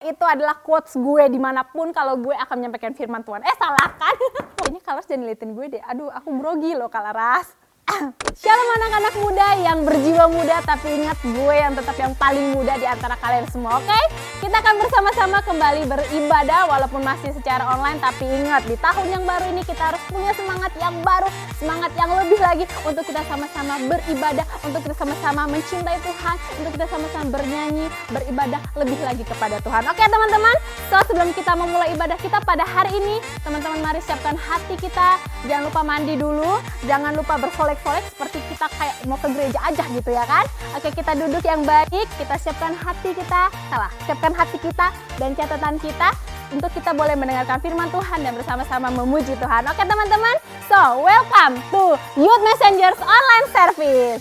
Itu adalah quotes gue dimanapun kalau gue akan menyampaikan firman Tuhan. Salah kan? Kayaknya Kalaras jangan ngeliatin gue deh. Aduh, aku grogi loh Kalaras. Shalom anak-anak muda yang berjiwa muda, tapi ingat gue yang tetap yang paling muda di antara kalian semua, oke? Kita akan bersama-sama kembali beribadah walaupun masih secara online, tapi ingat di tahun yang baru ini kita harus punya semangat yang baru, semangat yang lebih lagi untuk kita sama-sama beribadah, untuk kita sama-sama mencintai Tuhan, untuk kita sama-sama bernyanyi, beribadah lebih lagi kepada Tuhan. Oke teman-teman, so sebelum kita memulai ibadah kita pada hari ini, teman-teman mari siapkan hati kita, jangan lupa mandi dulu, jangan lupa bersolek-solek seperti kita kayak mau ke gereja aja gitu ya kan. Oke, kita duduk yang baik, kita siapkan hati kita, siapkan hati kita dan catatan kita untuk kita boleh mendengarkan firman Tuhan dan bersama-sama memuji Tuhan. Oke teman-teman, so welcome to Youth Messengers Online Service.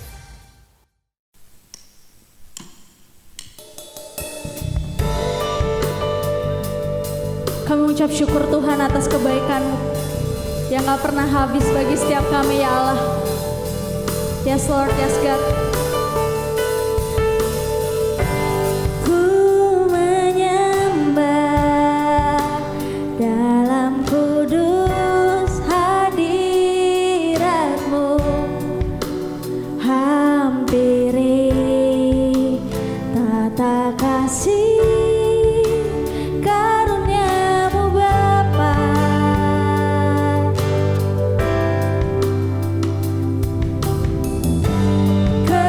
Kami mengucap syukur Tuhan atas kebaikan-Mu yang gak pernah habis bagi setiap kami ya Allah. Yes Lord, yes God. Ku menyembah dalam kudus hadirat-Mu, hampiri tata kasih karunia-Mu Bapa. Ke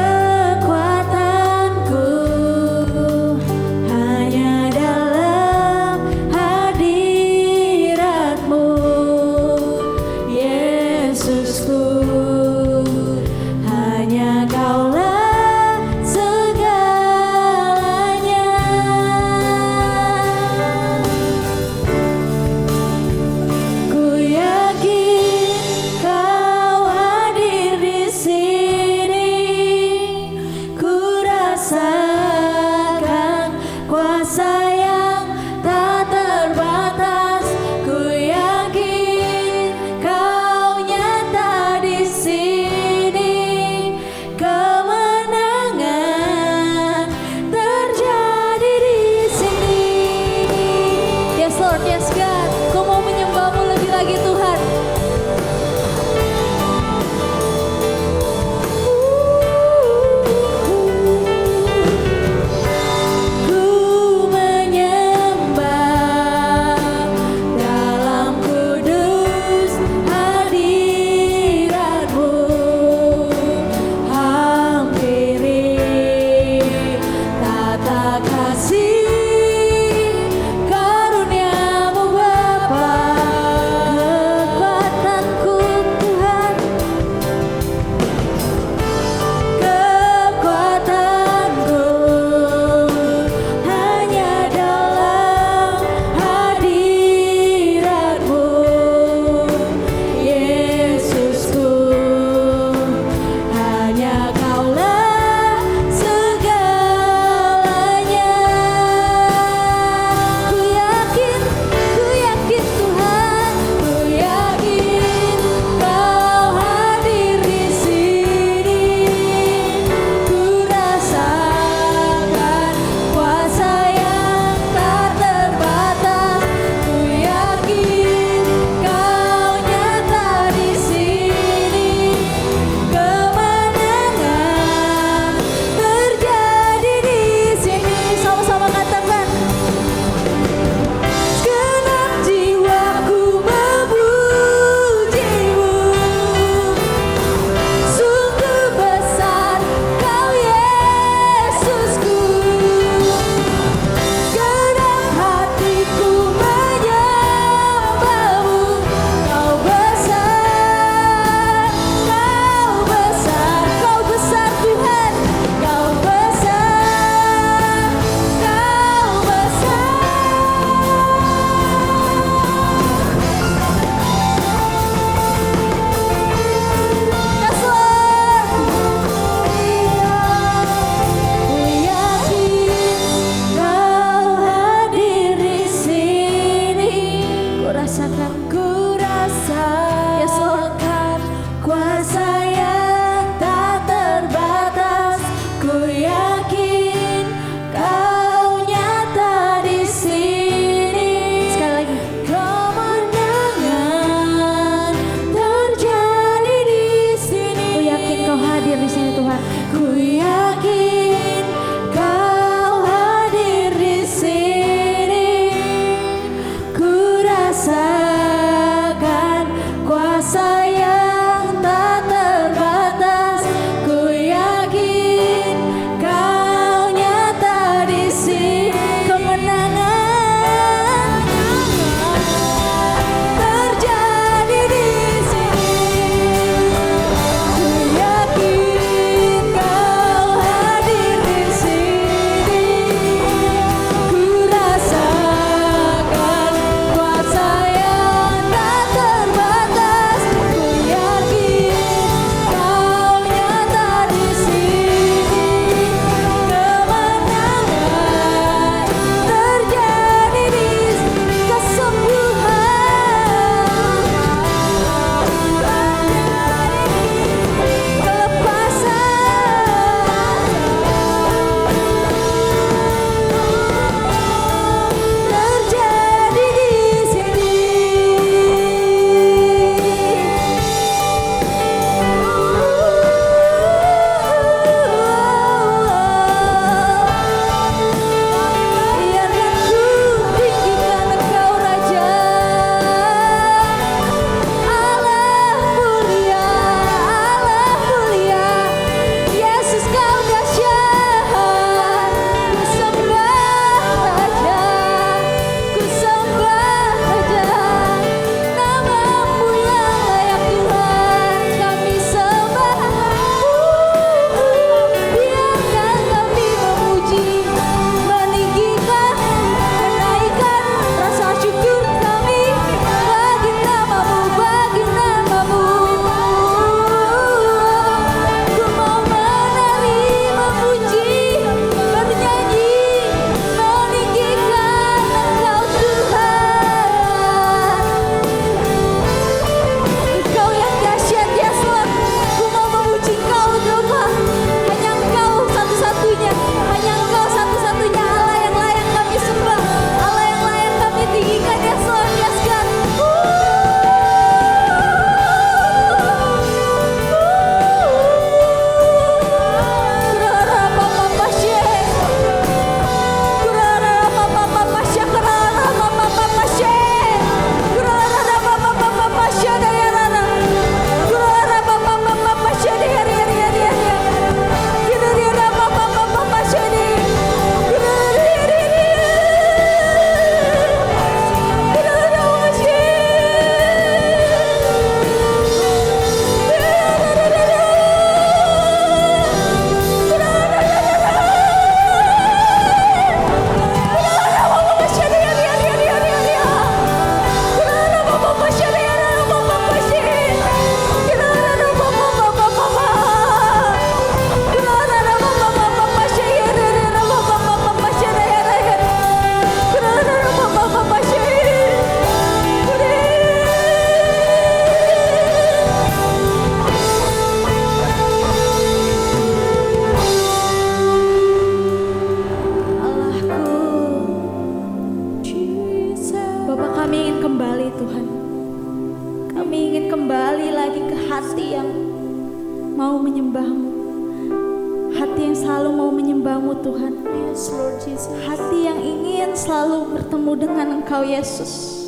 menyembah-Mu. Hati yang selalu mau menyembah-Mu Tuhan. Yes, Lord Jesus. Hati yang ingin selalu bertemu dengan Engkau Yesus.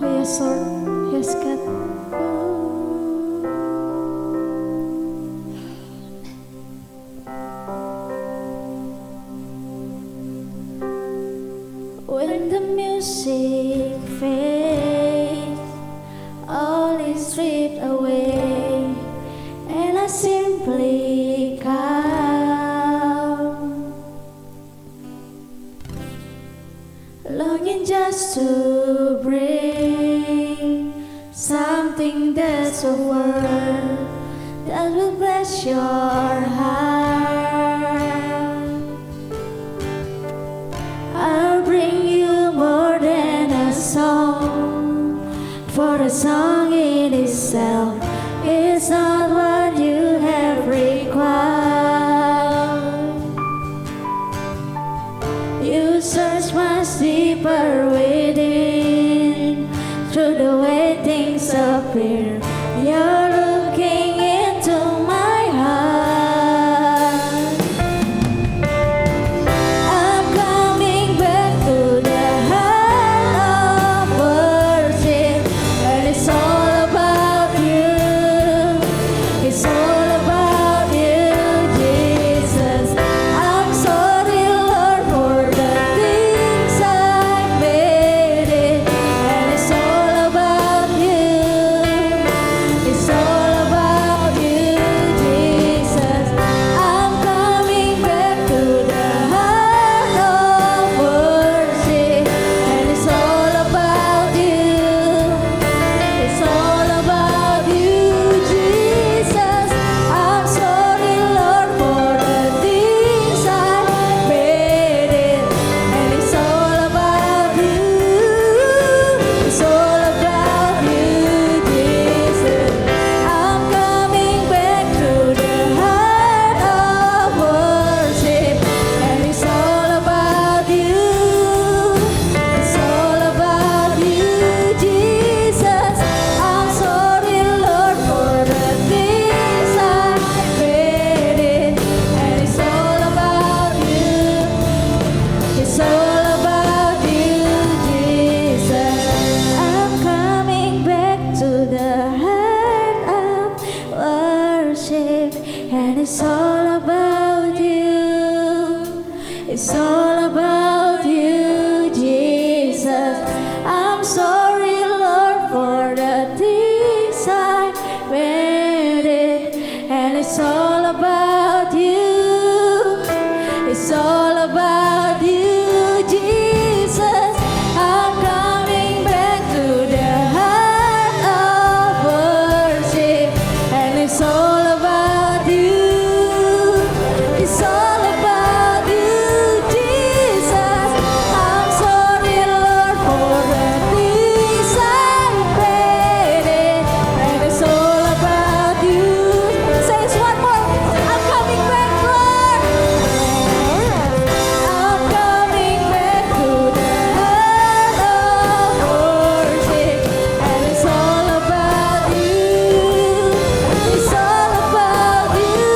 Oh yes Lord, yes God. When the music fades, all is stripped away, and I simply come, longing just to bring something that's a word that will bless your heart. I'll bring you more than a song, for the song in itself is not what you have required. You search much deeper within, through the way things appear. You're looking into my heart. I'm coming back to the heart of worship, and it's all about you. It's all about you, Jesus. I'm sorry, Lord, for the things I made it, and it's all about you. It's all about you, Jesus. I'm coming back to the heart of worship, and it's all about you. It's all about you, Jesus. I'm sorry, Lord, for the things I made it, and it's all about you. It's all about you, Jesus. I'm coming back to the heart of worship, and it's all about you. It's all about you, Jesus. I'm sorry, Lord, for the things I made it, and it's all about you. It's all about you, Jesus. I'm coming back to the heart of worship, and it's all about you. It's all about you, Jesus. I'm sorry, Lord, for the things I made it, and it's all about you. It's all about you, Jesus. I'm coming back to the heart of worship, and it's all about you. It's all about you, Jesus. I'm sorry, Lord, for the things I made it, and it's all about you. Say it one more. I'm coming back, Lord. I'm coming back to the heart of worship, and it's all about you. It's all about you,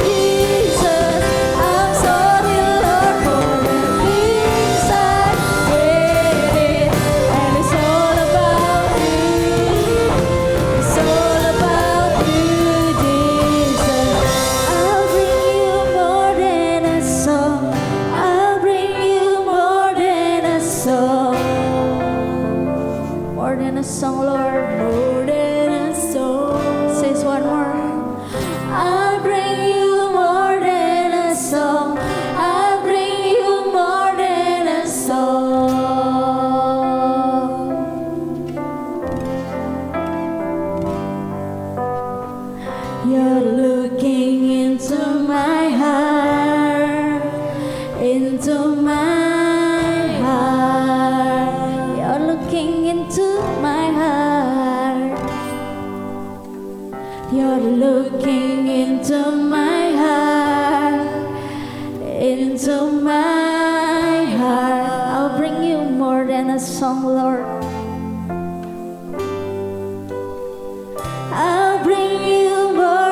Jesus. I'm sorry, Lord, for the things I made it, and it's all about you. It's all about you, Jesus. I'll bring you more than a song. I'll bring you more than a song. More than a song, Lord. More than a song. Says one more. I'll bring you more than a song. I'll bring you more than a song. You're looking into my heart, into my heart. You're looking into my heart. You're looking into my heart, into my heart. I'll bring you more than a song, Lord. I'll bring you more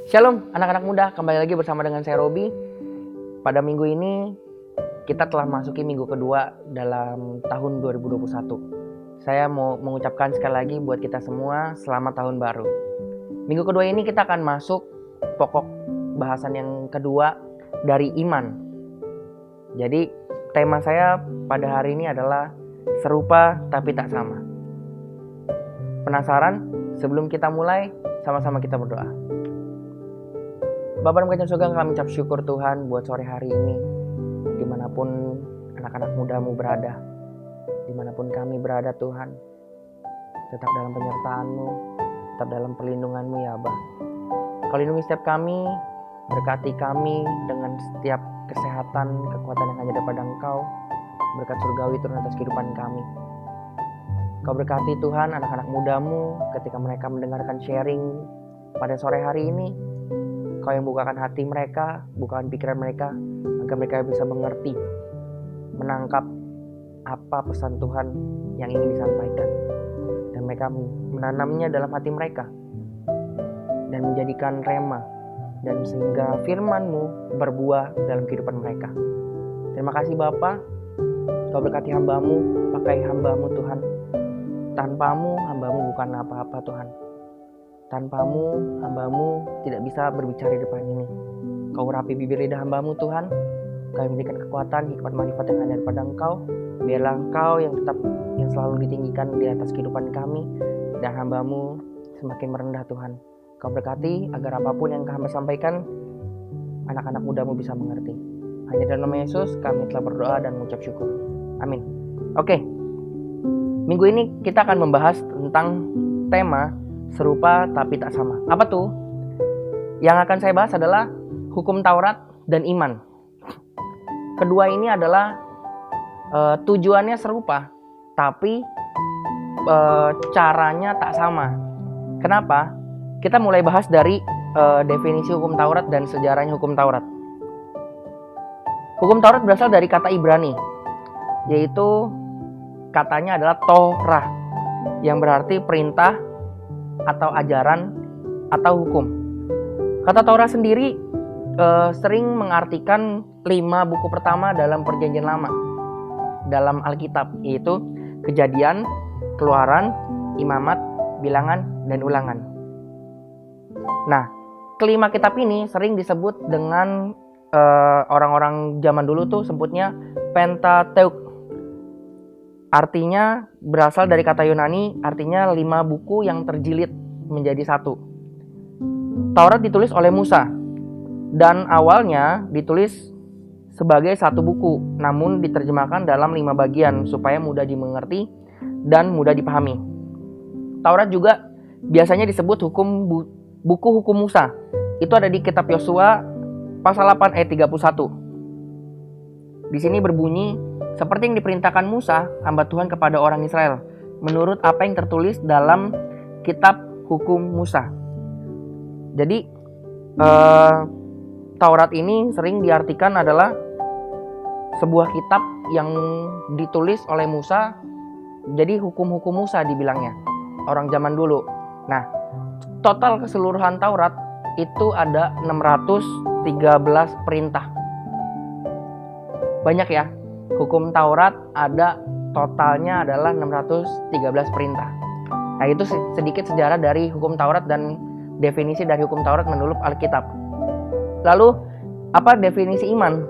Shalom anak-anak muda, kembali lagi bersama dengan saya Robi. Pada minggu ini kita telah masuki minggu kedua dalam tahun 2021. Saya mau mengucapkan sekali lagi buat kita semua selamat tahun baru. Minggu kedua ini kita akan masuk pokok bahasan yang kedua dari iman. Jadi tema saya pada hari ini adalah serupa tapi tak sama. Penasaran? Sebelum kita mulai, sama-sama kita berdoa. Bapa dalam kerajaan surga, kami ucap syukur Tuhan buat sore hari ini. Dimanapun anak-anak mudamu berada, dimanapun kami berada Tuhan, tetap dalam penyertaan-Mu, tetap dalam perlindungan-Mu ya Abah. Kau lindungi setiap kami, berkati kami dengan setiap kesehatan, kekuatan yang hanya daripada Engkau. Berkat surgawi turun atas kehidupan kami. Kau berkati Tuhan anak-anak mudamu ketika mereka mendengarkan sharing pada sore hari ini. Kau yang bukakan hati mereka, bukakan pikiran mereka, agar mereka bisa mengerti, menangkap apa pesan Tuhan yang ingin disampaikan. Dan mereka menanamnya dalam hati mereka, dan menjadikan rema, dan sehingga firman-Mu berbuah dalam kehidupan mereka. Terima kasih Bapa, Kau berkati hamba-Mu, pakai hamba-Mu Tuhan. Tanpa-Mu, hamba-Mu bukan apa-apa Tuhan. Tanpa-Mu, hamba-Mu tidak bisa berbicara di depan ini. Kau rapi bibir lidah hamba-Mu Tuhan. Kau yang memberikan kekuatan, hikmat, manfaat yang hanya daripada Engkau. Biarlah Engkau yang tetap yang selalu ditinggikan di atas kehidupan kami. Dan hamba-Mu semakin merendah Tuhan. Kau berkati agar apapun yang hamba sampaikan, anak-anak muda-Mu bisa mengerti. Hanya dalam nama Yesus kami telah berdoa dan mengucap syukur. Amin. Oke. Minggu ini kita akan membahas tentang tema serupa tapi tak sama. Apa tuh? Yang akan saya bahas adalah hukum Taurat dan iman. Kedua ini adalah tujuannya serupa, tapi caranya tak sama. Kenapa? Kita mulai bahas dari definisi hukum Taurat dan sejarahnya hukum Taurat. Hukum Taurat berasal dari kata Ibrani, yaitu katanya adalah Torah, yang berarti perintah atau ajaran atau hukum. Kata Torah sendiri sering mengartikan 5 buku pertama dalam perjanjian lama dalam Alkitab, yaitu Kejadian, Keluaran, Imamat, Bilangan, dan Ulangan. Nah, kelima kitab ini sering disebut dengan orang-orang zaman dulu tuh sebutnya Pentateuch. Artinya berasal dari kata Yunani, artinya 5 buku yang terjilid menjadi satu. Taurat ditulis oleh Musa dan awalnya ditulis sebagai satu buku, namun diterjemahkan dalam 5 bagian supaya mudah dimengerti dan mudah dipahami. Taurat juga biasanya disebut buku hukum Musa. Itu ada di kitab Yosua pasal 8 ayat 31. Di sini berbunyi, seperti yang diperintahkan Musa, hamba Tuhan kepada orang Israel, menurut apa yang tertulis dalam kitab hukum Musa. Jadi, Taurat ini sering diartikan adalah sebuah kitab yang ditulis oleh Musa, jadi hukum-hukum Musa dibilangnya, orang zaman dulu. Nah, total keseluruhan Taurat itu ada 613 perintah. Banyak ya. Hukum Taurat ada totalnya adalah 613 perintah. Nah, itu sedikit sejarah dari hukum Taurat dan definisi dari hukum Taurat menurut Alkitab. Lalu, apa definisi iman?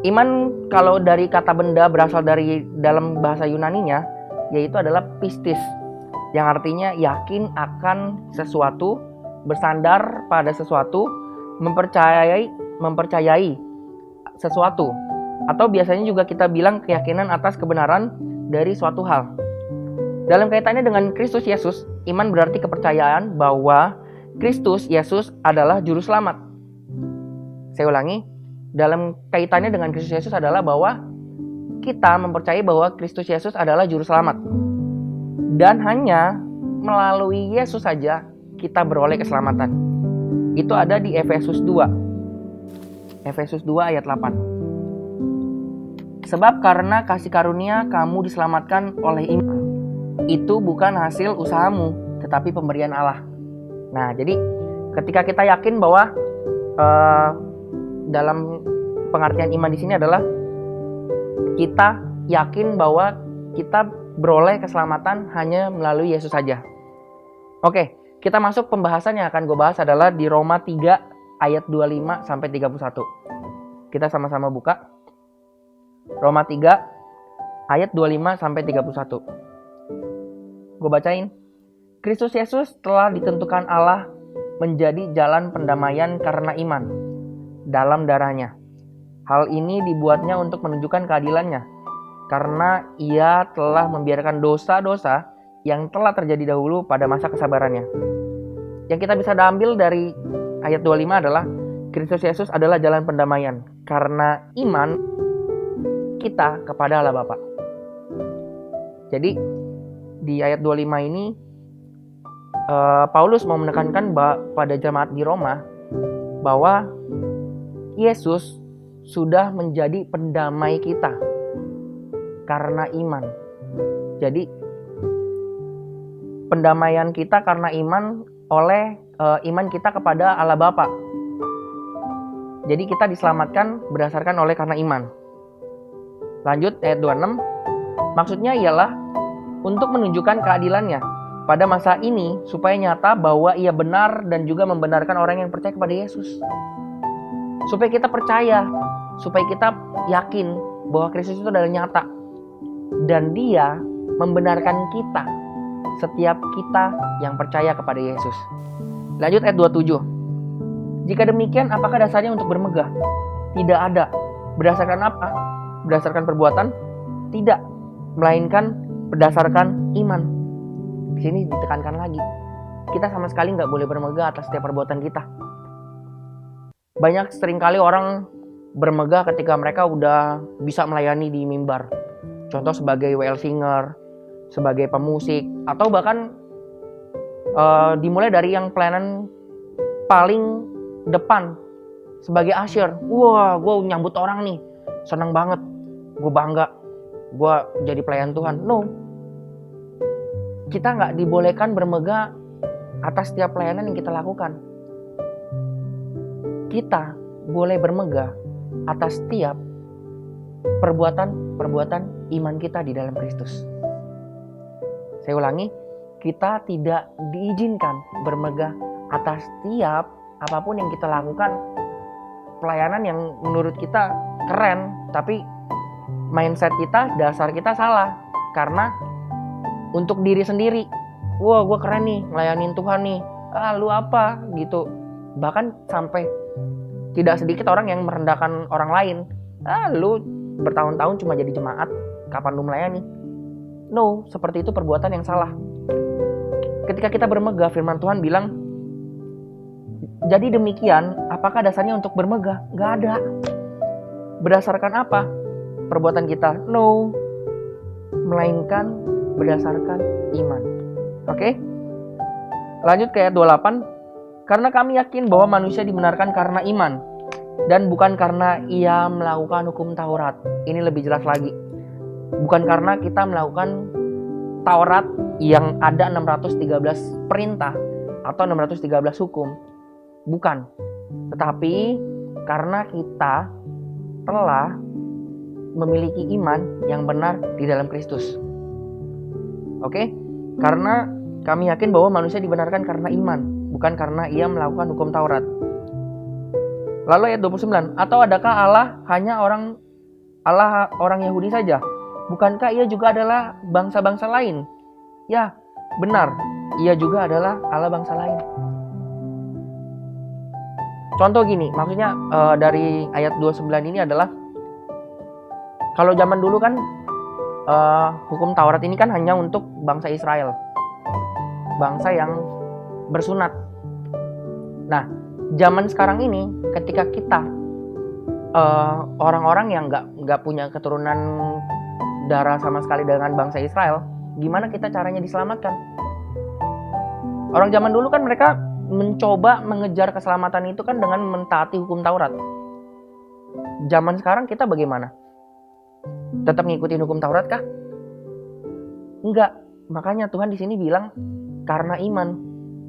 Iman kalau dari kata benda berasal dari dalam bahasa Yunaninya, yaitu adalah pistis, yang artinya yakin akan sesuatu, bersandar pada sesuatu, mempercayai sesuatu. Atau biasanya juga kita bilang keyakinan atas kebenaran dari suatu hal. Dalam kaitannya dengan Kristus Yesus, iman berarti kepercayaan bahwa Kristus Yesus adalah juru selamat. Saya ulangi, dalam kaitannya dengan Kristus Yesus adalah bahwa kita mempercayai bahwa Kristus Yesus adalah juru selamat. Dan hanya melalui Yesus saja kita beroleh keselamatan. Itu ada di Efesus 2. Efesus 2 ayat 8. Sebab karena kasih karunia kamu diselamatkan oleh iman. Itu bukan hasil usahamu, tetapi pemberian Allah. Nah, jadi Ketika kita yakin bahwa dalam pengertian iman di sini adalah kita yakin bahwa kita beroleh keselamatan hanya melalui Yesus saja. Oke, kita masuk pembahasan yang akan gue bahas adalah di Roma 3 ayat 25 sampai 31. Kita sama-sama buka. Roma 3 ayat 25 sampai 31. Gue bacain. Kristus Yesus telah ditentukan Allah menjadi jalan pendamaian karena iman dalam darahnya. Hal ini dibuatnya untuk menunjukkan keadilannya, karena ia telah membiarkan dosa-dosa yang telah terjadi dahulu pada masa kesabarannya. Yang kita bisa ambil dari ayat 25 adalah Kristus Yesus adalah jalan pendamaian karena iman kita kepada Allah Bapa. Jadi di ayat 25 ini Paulus mau menekankan pada jemaat di Roma bahwa Yesus sudah menjadi pendamai kita karena iman. Jadi pendamaian kita karena iman oleh iman kita kepada Allah Bapa. Jadi kita diselamatkan berdasarkan oleh karena iman. Lanjut ayat 26. Maksudnya ialah untuk menunjukkan keadilannya pada masa ini supaya nyata bahwa ia benar dan juga membenarkan orang yang percaya kepada Yesus. Supaya kita percaya, supaya kita yakin bahwa Kristus itu adalah nyata. Dan dia membenarkan kita, setiap kita yang percaya kepada Yesus. Lanjut ayat 27. Jika demikian, apakah dasarnya untuk bermegah? Tidak ada. Berdasarkan apa? Berdasarkan perbuatan? Tidak. Melainkan berdasarkan iman. Di sini ditekankan lagi. Kita sama sekali nggak boleh bermegah atas setiap perbuatan kita. Banyak seringkali orang bermegah ketika mereka udah bisa melayani di mimbar. Contoh sebagai WL singer, sebagai pemusik, atau bahkan dimulai dari yang pelayanan paling depan sebagai usher. Wah, gue nyambut orang nih, senang banget, gue bangga, gue jadi pelayan Tuhan. No, kita nggak dibolehkan bermegah atas setiap pelayanan yang kita lakukan. Kita boleh bermegah atas setiap perbuatan iman kita di dalam Kristus. Saya ulangi, kita tidak diizinkan bermegah atas setiap apapun yang kita lakukan, pelayanan yang menurut kita keren, tapi mindset kita, dasar kita salah. Karena untuk diri sendiri, wah gue keren nih, ngelayanin Tuhan nih, lu apa gitu. Bahkan sampai tidak sedikit orang yang merendahkan orang lain. Lu bertahun-tahun cuma jadi jemaat, kapan lu melayani? No, seperti itu perbuatan yang salah. Ketika kita bermegah, firman Tuhan bilang, jadi demikian, apakah dasarnya untuk bermegah? Gak ada. Berdasarkan apa perbuatan kita? No, melainkan berdasarkan iman. Oke? Lanjut ke ayat 28. Karena kami yakin bahwa manusia dibenarkan karena iman dan bukan karena ia melakukan hukum Taurat. Ini lebih jelas lagi. Bukan karena kita melakukan Taurat yang ada 613 perintah atau 613 hukum. Bukan. Tetapi karena kita telah memiliki iman yang benar di dalam Kristus. Oke? Karena kami yakin bahwa manusia dibenarkan karena iman, bukan karena ia melakukan hukum Taurat. Lalu ayat 29, atau adakah Allah hanya orang Yahudi saja? Bukankah ia juga adalah bangsa-bangsa lain? Ya, benar. Ia juga adalah Allah bangsa lain. Contoh gini, maksudnya dari ayat 29 ini adalah, kalau zaman dulu kan hukum Taurat ini kan hanya untuk bangsa Israel, bangsa yang bersunat. Nah, zaman sekarang ini ketika kita orang-orang yang nggak punya keturunan darah sama sekali dengan bangsa Israel, gimana kita caranya diselamatkan? Orang zaman dulu kan mereka mencoba mengejar keselamatan itu kan dengan mentaati hukum Taurat. Zaman sekarang kita bagaimana? Tetap ngikutin hukum Taurat kah? Enggak. Makanya Tuhan di sini bilang karena iman.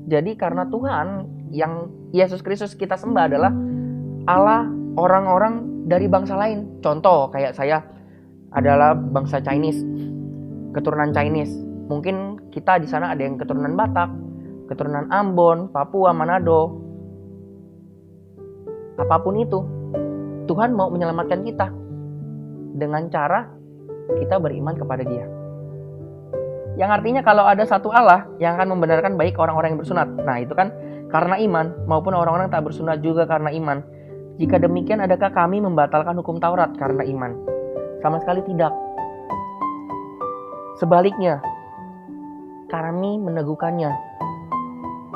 Jadi karena Tuhan yang Yesus Kristus kita sembah adalah Allah orang-orang dari bangsa lain. Contoh kayak saya adalah bangsa Chinese, keturunan Chinese. Mungkin kita di sana ada yang keturunan Batak, keturunan Ambon, Papua, Manado. Apapun itu, Tuhan mau menyelamatkan kita dengan cara kita beriman kepada Dia. Yang artinya kalau ada satu Allah yang akan membenarkan baik orang-orang yang bersunat. Nah itu kan karena iman, maupun orang-orang tak bersunat juga karena iman. Jika demikian, adakah kami membatalkan hukum Taurat karena iman? Sama sekali tidak. Sebaliknya, kami meneguhkannya.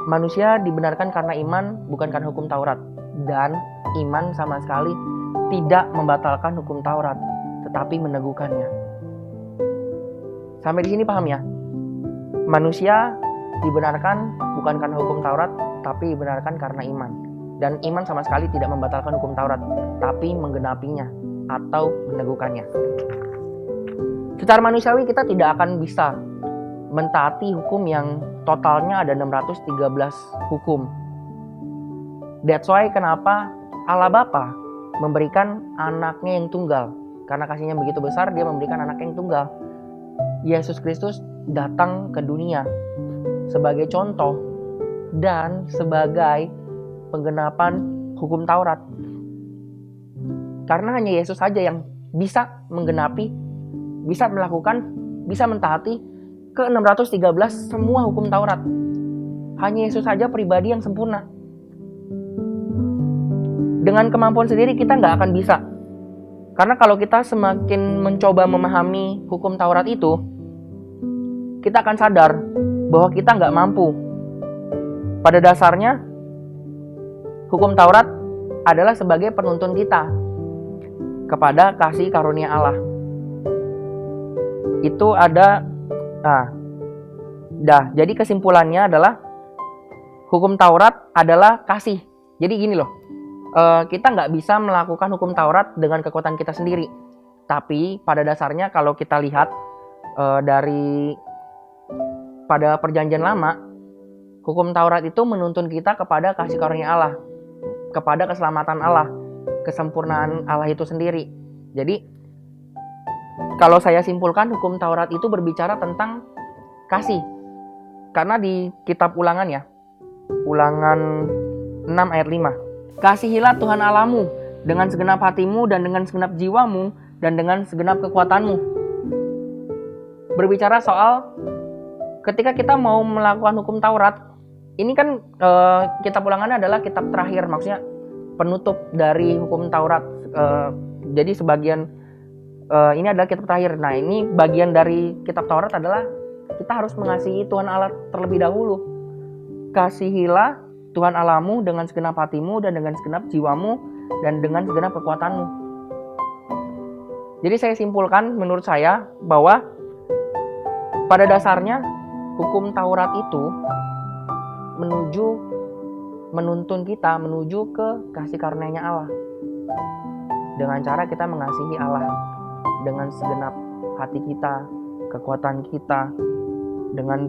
Manusia dibenarkan karena iman, bukan karena hukum Taurat. Dan iman sama sekali tidak membatalkan hukum Taurat, tetapi meneguhkannya. Sampai di sini paham ya? Manusia dibenarkan bukan karena hukum Taurat, tapi dibenarkan karena iman. Dan iman sama sekali tidak membatalkan hukum Taurat, tapi menggenapinya atau meneguhkannya. Secara manusiawi kita tidak akan bisa mentaati hukum yang totalnya ada 613 hukum. That's why kenapa Allah Bapa memberikan anaknya yang tunggal. Karena kasihnya begitu besar, dia memberikan anaknya yang tunggal. Yesus Kristus datang ke dunia sebagai contoh dan sebagai penggenapan hukum Taurat. Karena hanya Yesus saja yang bisa menggenapi, bisa melakukan, bisa mentaati ke 613 semua hukum Taurat. Hanya Yesus saja pribadi yang sempurna. Dengan kemampuan sendiri kita nggak akan bisa. Karena kalau kita semakin mencoba memahami hukum Taurat itu, kita akan sadar bahwa kita nggak mampu. Pada dasarnya, hukum Taurat adalah sebagai penuntun kita kepada kasih karunia Allah. Itu ada, jadi kesimpulannya adalah hukum Taurat adalah kasih. Jadi gini loh, kita nggak bisa melakukan hukum Taurat dengan kekuatan kita sendiri. Tapi pada dasarnya kalau kita lihat dari pada perjanjian lama, hukum Taurat itu menuntun kita kepada kasih karunia Allah, kepada keselamatan Allah, kesempurnaan Allah itu sendiri. Jadi kalau saya simpulkan, hukum Taurat itu berbicara tentang kasih. Karena di kitab Ulangan ya, Ulangan 6 ayat 5. Kasihilah Tuhan Allahmu dengan segenap hatimu dan dengan segenap jiwamu dan dengan segenap kekuatanmu. Berbicara soal ketika kita mau melakukan hukum Taurat, ini kan kitab Ulangan adalah kitab terakhir, maksudnya penutup dari hukum Taurat. Jadi sebagian ini adalah kitab terakhir. Nah, ini bagian dari kitab Taurat adalah kita harus mengasihi Tuhan Allah terlebih dahulu. Kasihilah Tuhan Allahmu dengan segenap hatimu dan dengan segenap jiwamu dan dengan segenap kekuatanmu. Jadi saya simpulkan menurut saya bahwa pada dasarnya hukum Taurat itu menuntun kita menuju ke kasih karunia-Nya Allah. Dengan cara kita mengasihi Allah dengan segenap hati kita, kekuatan kita, dengan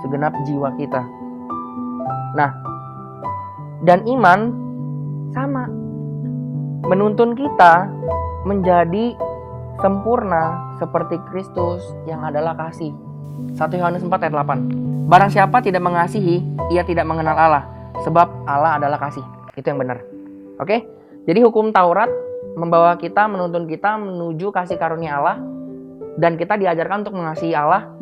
segenap jiwa kita. Nah, dan iman sama, menuntun kita menjadi sempurna seperti Kristus yang adalah kasih. 1 Yohanes 4 ayat 8. Barang siapa tidak mengasihi, ia tidak mengenal Allah, sebab Allah adalah kasih. Itu yang benar. Oke? Jadi hukum Taurat membawa kita, menuntun kita menuju kasih karunia Allah, dan kita diajarkan untuk mengasihi Allah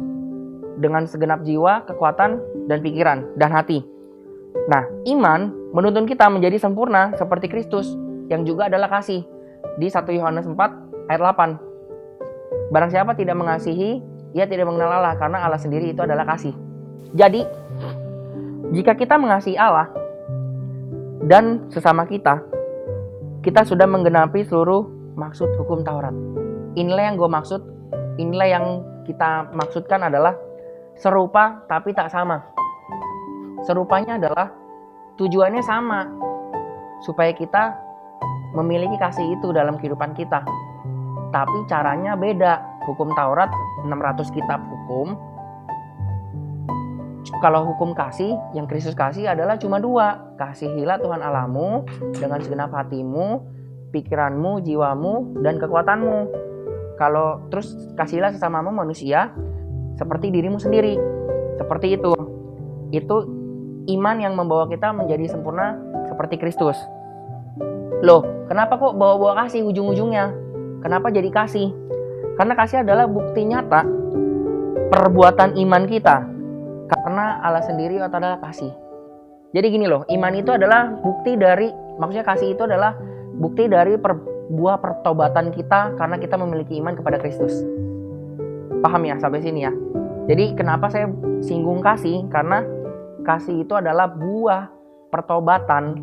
dengan segenap jiwa, kekuatan, dan pikiran, dan hati. Nah, iman menuntun kita menjadi sempurna seperti Kristus yang juga adalah kasih. Di 1 Yohanes 4 ayat 8. Barang siapa tidak mengasihi, ia tidak mengenal Allah, karena Allah sendiri itu adalah kasih. Jadi, jika kita mengasihi Allah dan sesama kita sudah menggenapi seluruh maksud hukum Taurat. Inilah yang gue maksud, inilah yang kita maksudkan adalah serupa tapi tak sama. Serupanya adalah tujuannya sama, supaya kita memiliki kasih itu dalam kehidupan kita. Tapi caranya beda. Hukum Taurat 600 kitab hukum, kalau hukum kasih yang Kristus kasih adalah cuma 2. Kasihilah Tuhan Allahmu dengan segenap hatimu, pikiranmu, jiwamu, dan kekuatanmu. Kalau terus kasihilah sesamamu manusia seperti dirimu sendiri. Seperti itu. Itu iman yang membawa kita menjadi sempurna seperti Kristus. Loh, kenapa kok bawa-bawa kasih ujung-ujungnya? Kenapa jadi kasih? Karena kasih adalah bukti nyata perbuatan iman kita. Karena Allah sendiri adalah kasih. Jadi gini loh, iman itu adalah bukti dari, maksudnya kasih itu adalah bukti dari buah pertobatan kita karena kita memiliki iman kepada Kristus. Paham ya sampai sini ya? Jadi kenapa saya singgung kasih? Karena kasih itu adalah buah pertobatan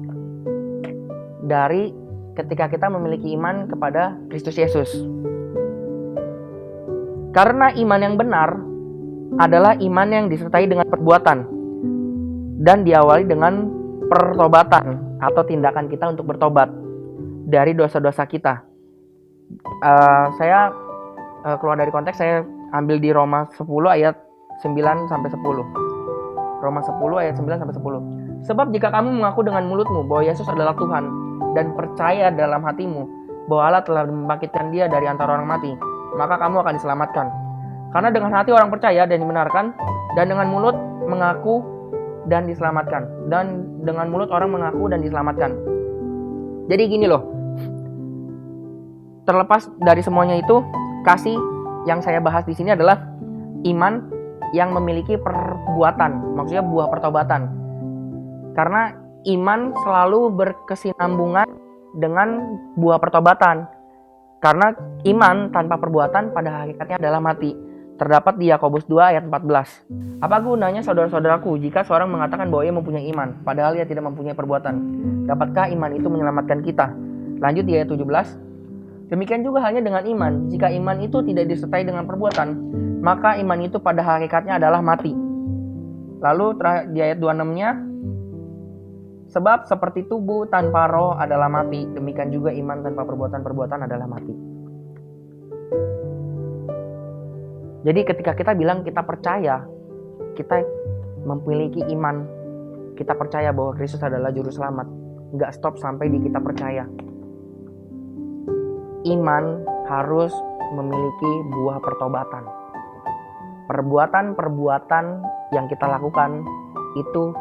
dari ketika kita memiliki iman kepada Kristus Yesus. Karena iman yang benar adalah iman yang disertai dengan perbuatan dan diawali dengan pertobatan atau tindakan kita untuk bertobat dari dosa-dosa kita. Saya keluar dari konteks, saya ambil di Roma 10 ayat 9 sampai 10. Roma 10 ayat 9 sampai 10. Sebab jika kamu mengaku dengan mulutmu bahwa Yesus adalah Tuhan dan percaya dalam hatimu bahwa Allah telah membangkitkan Dia dari antara orang mati, maka kamu akan diselamatkan. Karena dengan hati orang percaya dan dibenarkan, dan dengan mulut mengaku dan diselamatkan. Dan dengan mulut orang mengaku dan diselamatkan. Jadi gini loh, terlepas dari semuanya itu, kasih yang saya bahas di sini adalah iman yang memiliki perbuatan, maksudnya buah pertobatan. Karena iman selalu berkesinambungan dengan buah pertobatan. Karena iman tanpa perbuatan pada hakikatnya adalah mati. Terdapat di Yakobus 2 ayat 14. Apa gunanya saudara-saudaraku jika seorang mengatakan bahwa ia mempunyai iman, padahal ia tidak mempunyai perbuatan? Dapatkah iman itu menyelamatkan kita? Lanjut di ayat 17. Demikian juga halnya dengan iman. Jika iman itu tidak disertai dengan perbuatan, maka iman itu pada hakikatnya adalah mati. Lalu di ayat 26-nya, sebab seperti tubuh tanpa roh adalah mati, demikian juga iman tanpa perbuatan adalah mati. Jadi ketika kita bilang kita percaya, kita memiliki iman, kita percaya bahwa Kristus adalah juru selamat, nggak stop sampai di kita percaya. Iman harus memiliki buah pertobatan. Perbuatan-perbuatan yang kita lakukan itu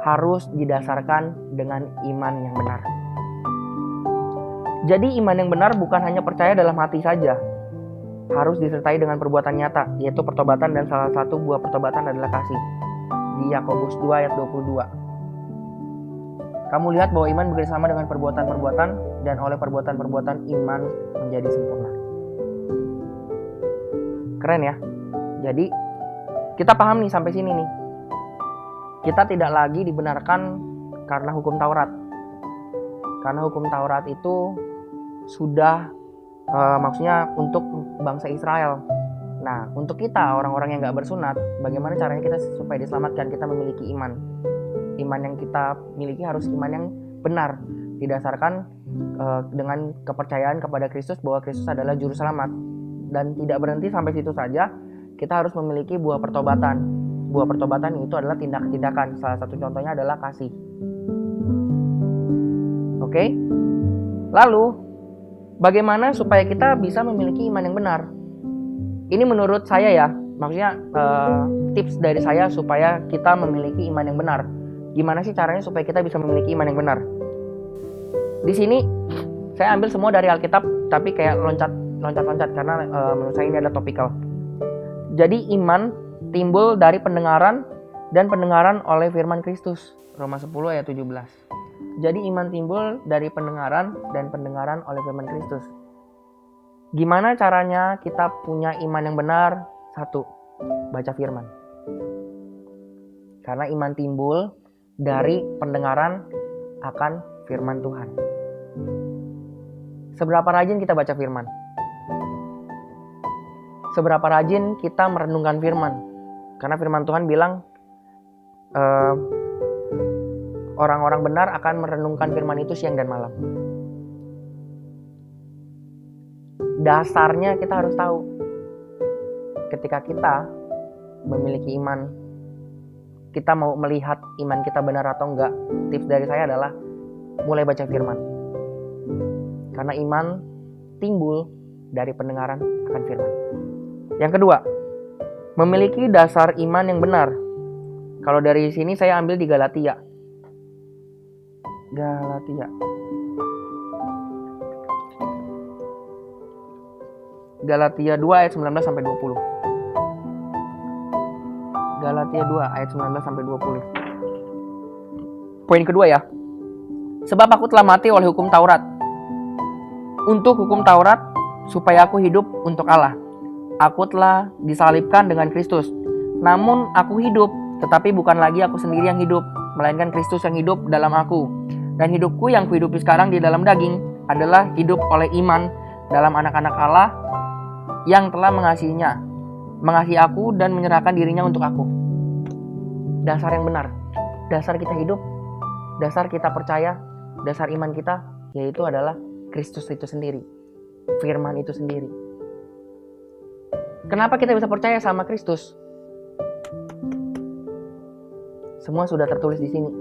harus didasarkan dengan iman yang benar. Jadi iman yang benar bukan hanya percaya dalam hati saja, harus disertai dengan perbuatan nyata, yaitu pertobatan, dan salah satu buah pertobatan adalah kasih. Di Yakobus 2 ayat 22. Kamu lihat bahwa iman bekerjasama dengan perbuatan-perbuatan, dan oleh perbuatan-perbuatan iman menjadi sempurna. Keren ya? Jadi kita paham nih sampai sini nih. Kita tidak lagi dibenarkan karena hukum Taurat. Karena hukum Taurat itu sudah maksudnya untuk bangsa Israel. Nah, untuk kita orang-orang yang gak bersunat, bagaimana caranya kita supaya diselamatkan? Kita memiliki iman. Iman yang kita miliki harus iman yang benar, didasarkan dengan kepercayaan kepada Kristus bahwa Kristus adalah juru selamat. Dan tidak berhenti sampai situ saja, kita harus memiliki buah pertobatan. Buah pertobatan itu adalah tindakan-tindakan. Salah satu contohnya adalah kasih. Oke? Lalu bagaimana supaya kita bisa memiliki iman yang benar? Ini menurut saya ya, maksudnya tips dari saya supaya kita memiliki iman yang benar. Gimana sih caranya supaya kita bisa memiliki iman yang benar? Di sini saya ambil semua dari Alkitab, tapi kayak loncat-loncat karena menurut saya ini ada topikal. Jadi iman timbul dari pendengaran, dan pendengaran oleh firman Kristus. Roma 10 ayat 17. Jadi iman timbul dari pendengaran, dan pendengaran oleh firman Kristus. Gimana caranya kita punya iman yang benar? 1. Baca firman. Karena iman timbul dari pendengaran akan firman Tuhan. Seberapa rajin kita baca firman? Seberapa rajin kita merenungkan firman? Karena firman Tuhan bilang orang-orang benar akan merenungkan firman itu siang dan malam. Dasarnya kita harus tahu, ketika kita memiliki iman kita mau melihat iman kita benar atau enggak, tips dari saya adalah mulai baca firman. Karena iman timbul dari pendengaran akan firman. Yang kedua, memiliki dasar iman yang benar. Kalau dari sini saya ambil di Galatia. Galatia 2 ayat 19 sampai 20. Galatia 2 ayat 19 sampai 20. Poin kedua ya. Sebab aku telah mati oleh hukum Taurat. Untuk hukum Taurat supaya aku hidup untuk Allah. Aku telah disalibkan dengan Kristus. Namun aku hidup, tetapi bukan lagi aku sendiri yang hidup, melainkan Kristus yang hidup dalam aku. Dan hidupku yang kuhidupi sekarang di dalam daging adalah hidup oleh iman dalam anak-anak Allah yang telah mengasihi aku dan menyerahkan dirinya untuk aku. Dasar yang benar, dasar kita hidup, dasar kita percaya, dasar iman kita, yaitu adalah Kristus itu sendiri, firman itu sendiri. Kenapa kita bisa percaya sama Kristus? Semua sudah tertulis di sini,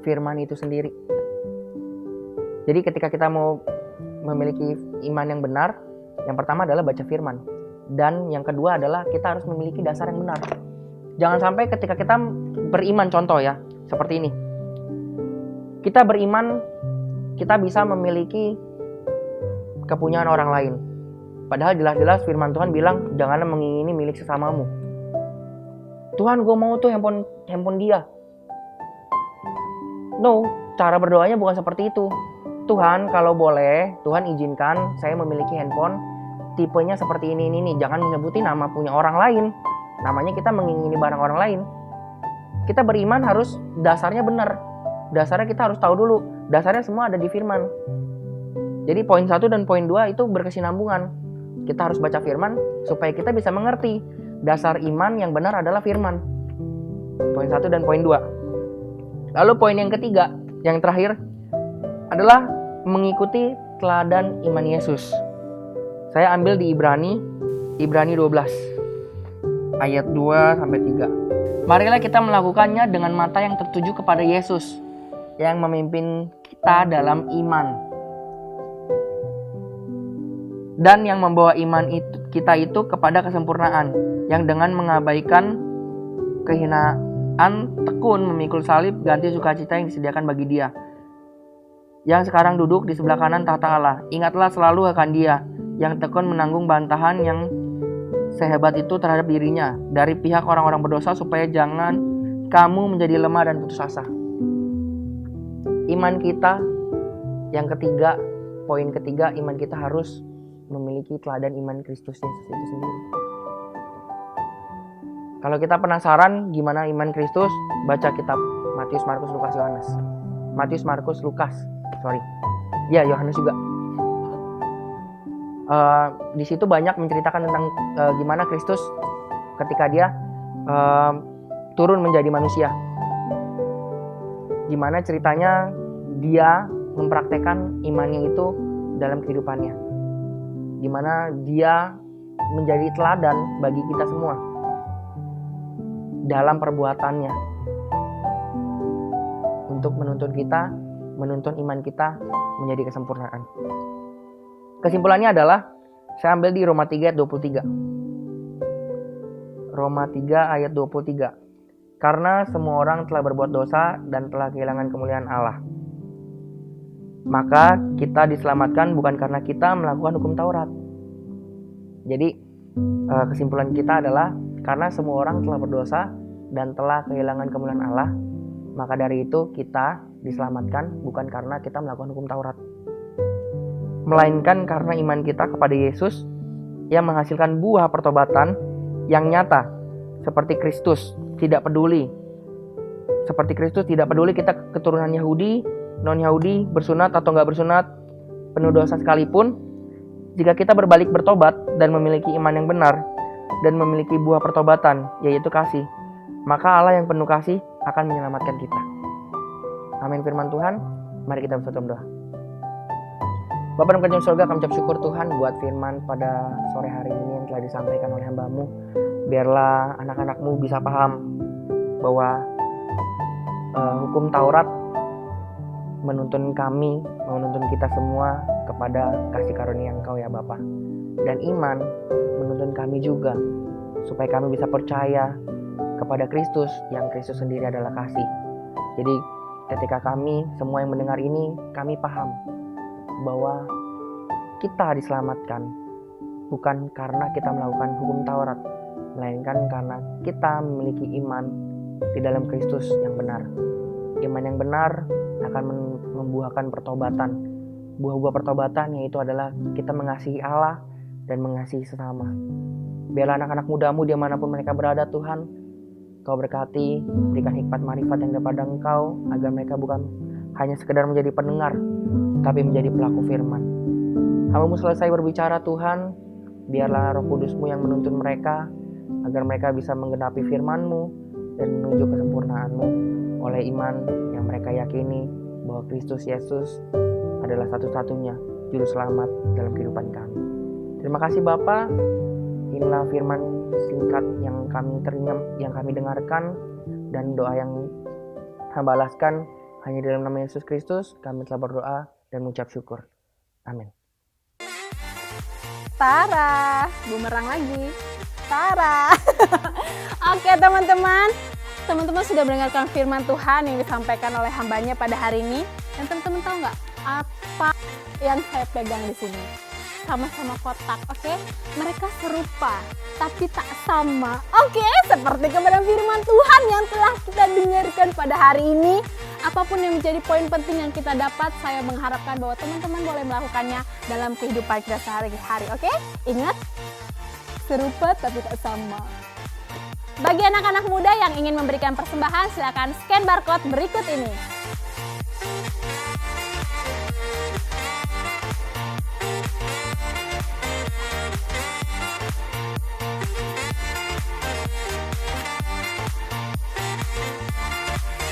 firman itu sendiri. Jadi ketika kita mau memiliki iman yang benar, yang pertama adalah baca firman. Dan yang kedua adalah kita harus memiliki dasar yang benar. Jangan sampai ketika kita beriman, contoh ya, seperti ini. Kita beriman, kita bisa memiliki kepunyaan orang lain. Padahal jelas-jelas firman Tuhan bilang, janganlah mengingini milik sesamamu. Tuhan, gue mau tuh handphone dia. No, cara berdoanya bukan seperti itu. Tuhan, kalau boleh, Tuhan izinkan saya memiliki handphone tipenya seperti ini. Jangan menyebutin nama punya orang lain. Namanya kita mengingini barang orang lain. Kita beriman harus dasarnya benar. Dasarnya kita harus tahu dulu. Dasarnya semua ada di firman. Jadi poin 1 dan poin 2 itu berkesinambungan. Kita harus baca firman supaya kita bisa mengerti dasar iman yang benar adalah firman. Poin 1 dan poin 2. Lalu poin yang ketiga, yang terakhir adalah mengikuti teladan iman Yesus. Saya ambil di Ibrani 12 ayat 2 sampai 3. Marilah kita melakukannya dengan mata yang tertuju kepada Yesus yang memimpin kita dalam iman dan yang membawa iman kita itu kepada kesempurnaan, yang dengan mengabaikan kehinaan tekun memikul salib ganti sukacita yang disediakan bagi Dia yang sekarang duduk di sebelah kanan tahta Allah. Ingatlah selalu akan Dia yang tekun menanggung bantahan yang sehebat itu terhadap dirinya dari pihak orang-orang berdosa, supaya jangan kamu menjadi lemah dan putus asa. Iman kita yang ketiga, poin ketiga, iman kita harus memiliki teladan iman Kristus Yesus itu sendiri. Kalau kita penasaran gimana iman Kristus, baca kitab Matius, Markus, Lukas, Yohanes. Matius, Markus, Lukas, ya Yohanes juga. Di situ banyak menceritakan tentang gimana Kristus ketika Dia turun menjadi manusia. Gimana ceritanya Dia mempraktekkan imannya itu dalam kehidupannya. Gimana Dia menjadi teladan bagi kita semua dalam perbuatannya untuk menuntun kita, menuntun iman kita menjadi kesempurnaan. Kesimpulannya adalah saya ambil di Roma 3 ayat 23. Roma 3 ayat 23. Karena semua orang telah berbuat dosa dan telah kehilangan kemuliaan Allah. Maka kita diselamatkan bukan karena kita melakukan hukum Taurat. Jadi kesimpulan kita adalah karena semua orang telah berdosa dan telah kehilangan kemuliaan Allah, maka dari itu kita diselamatkan bukan karena kita melakukan hukum Taurat, melainkan karena iman kita kepada Yesus yang menghasilkan buah pertobatan yang nyata. Seperti Kristus tidak peduli kita keturunan Yahudi, non-Yahudi, bersunat atau nggak bersunat, penuh dosa sekalipun. Jika kita berbalik bertobat dan memiliki iman yang benar dan memiliki buah pertobatan, yaitu kasih, maka Allah yang penuh kasih akan menyelamatkan kita. Amin firman Tuhan. Mari kita bersatu berdoa. Bapa dalam kerajaan surga, kami ucap syukur Tuhan buat firman pada sore hari ini yang telah disampaikan oleh hamba-Mu. Biarlah anak-anak-Mu bisa paham bahwa hukum Taurat menuntun kami, menuntun kita semua kepada kasih karunia Engkau ya Bapa. Dan iman menuntun kami juga supaya kami bisa percaya kepada Kristus, yang Kristus sendiri adalah kasih. Jadi ketika kami semua yang mendengar ini, kami paham bahwa kita diselamatkan bukan karena kita melakukan hukum Taurat, melainkan karena kita memiliki iman di dalam Kristus yang benar. Iman yang benar akan membuahkan pertobatan. Buah-buah pertobatan yaitu adalah kita mengasihi Allah dan mengasihi sesama. Biarlah anak-anak mudamu dimanapun mereka berada, Tuhan, Kau berkati, berikan hikmat marifat yang daripada Engkau, agar mereka bukan hanya sekedar menjadi pendengar, tapi menjadi pelaku firman. Hamba-Mu selesai berbicara, Tuhan, biarlah Roh Kudus-Mu yang menuntun mereka, agar mereka bisa menggenapi firman-Mu dan menuju kesempurnaan-Mu oleh iman yang mereka yakini bahwa Kristus Yesus adalah satu-satunya juru selamat dalam kehidupan kami. Terima kasih Bapa. Inilah firman singkat yang kami yang kami dengarkan, dan doa yang hamba alaskan hanya dalam nama Yesus Kristus. Kami telah berdoa dan mengucap syukur. Amin. Tara, bumerang lagi. Tara. Oke teman-teman sudah mendengarkan firman Tuhan yang disampaikan oleh hambanya pada hari ini. Dan teman-teman tahu nggak apa yang saya pegang di sini? Sama-sama kotak, oke? Mereka serupa, tapi tak sama. Oke, seperti kebenaran firman Tuhan yang telah kita dengarkan pada hari ini. Apapun yang menjadi poin penting yang kita dapat, saya mengharapkan bahwa teman-teman boleh melakukannya dalam kehidupan kita sehari-hari, oke? Ingat, serupa tapi tak sama. Bagi anak-anak muda yang ingin memberikan persembahan, silakan scan barcode berikut ini.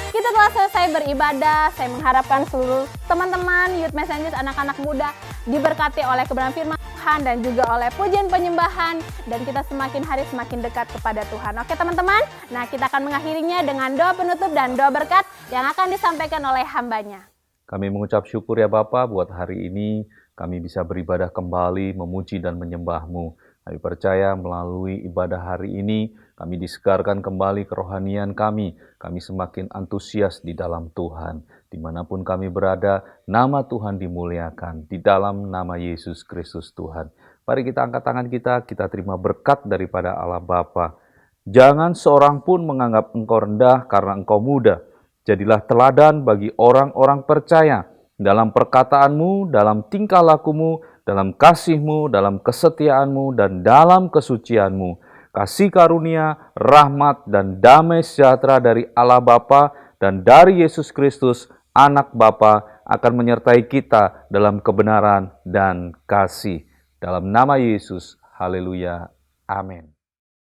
Kita telah selesai beribadah. Saya mengharapkan seluruh teman-teman, youth messengers, anak-anak muda diberkati oleh kebenaran firman Tuhan dan juga oleh pujian penyembahan, dan kita semakin hari semakin dekat kepada Tuhan. Oke teman-teman, nah kita akan mengakhirinya dengan doa penutup dan doa berkat yang akan disampaikan oleh hambanya. Kami mengucap syukur ya Bapa buat hari ini kami bisa beribadah kembali, memuji dan menyembah-Mu. Kami percaya melalui ibadah hari ini kami disegarkan kembali kerohanian kami. Kami semakin antusias di dalam Tuhan. Dimanapun kami berada, nama Tuhan dimuliakan. Di dalam nama Yesus Kristus Tuhan. Mari kita angkat tangan kita terima berkat daripada Allah Bapa. Jangan seorang pun menganggap engkau rendah karena engkau muda. Jadilah teladan bagi orang-orang percaya. Dalam perkataanmu, dalam tingkah lakumu, dalam kasihmu, dalam kesetiaanmu, dan dalam kesucianmu. Kasih karunia, rahmat, dan damai sejahtera dari Allah Bapa dan dari Yesus Kristus, Anak Bapa, akan menyertai kita dalam kebenaran dan kasih. Dalam nama Yesus, haleluya, amin.